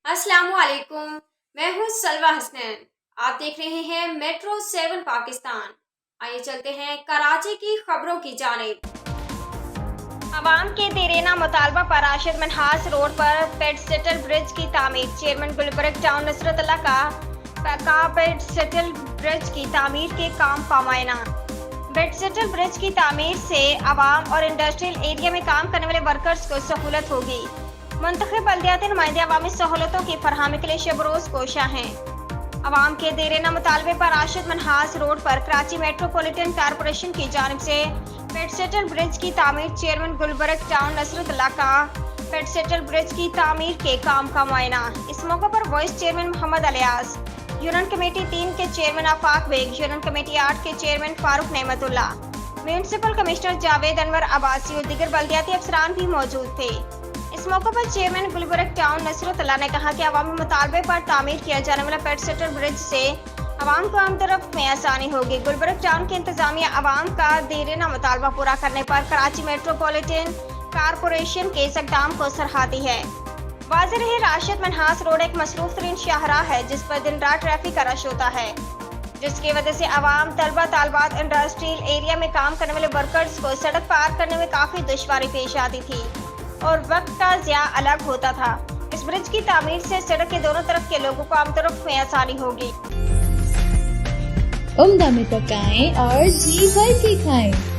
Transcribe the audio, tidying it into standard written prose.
अस्सलाम वालेकुम। मैं हूँ सलवा हसनैन। आप देख रहे हैं मेट्रो 7 पाकिस्तान। आइए चलते हैं कराची की खबरों की जानिब। अवाम के देरेना मुतालबा पर राशिद मनहास रोड पर पेडसेटल ब्रिज की तामीर। चेयरमैन गुलबर्ग टाउन नसरतल्ला का पेडसेटल ब्रिज की तामीर के काम का मुआयना। पेडसेटल ब्रिज की तामीर से अवाम और इंडस्ट्रियल एरिया में काम करने वाले वर्कर्स को सहूलत होगी। मुंतखब बल्दियाती नुमाइंदे अवामी सहूलतों की फरहमी के लिए शबरोज कोशा हैं। अवाम के देरेना मुतालबे पर राशिद मनहास रोड पर कराची मेट्रोपॉलिटन कॉरपोरेशन की जानिब से पेडसेटल ब्रिज की तामीर। चेयरमैन गुलबर्ग टाउन नसरतल्ला का पेडसेटल ब्रिज की तामीर के काम का मुआयना। इस मौके पर vice chairman Mohammad Ilyas, union committee 3 के chairman Afaq Baig, union committee 8 के chairman Farooq Nematullah, municipal commissioner Javed Anwar Abbasi और दीगर बल्दियाती अफसरान भी मौजूद थे। इस मौके पर चेयरमैन गुलबर्ग टाउन नसरतल्ला ने कहा कि अवामी मुतालबे पर तामीर किया जाने वाला पेडसेटल ब्रिज से अवाम को आम तरफ में आसानी होगी। गुलबर्ग टाउन की इंतजामिया अवाम का देरेना मुतालबा पूरा करने पर कराची मेट्रोपॉलिटन कॉरपोरेशन के इस इक़दाम को सराहती है। वाज़ेह रहे, राशिद मनहास रोड एक मसरूफ तरीन शाहराह है जिस पर दिन रात ट्रैफिक का रश होता है, जिसकी वजह से अवाम, तलबा, तालबात, इंडस्ट्रियल एरिया में काम करने वाले वर्कर्स को सड़क पार करने में काफ़ी दुश्वारी पेश आती थी और वक्त का ज़िया अलग होता था। इस ब्रिज की तामीर से सड़क के दोनों तरफ के लोगों को आम तरफ में आसानी होगी। उम्दा में पकाएं और जी भर के खाएं।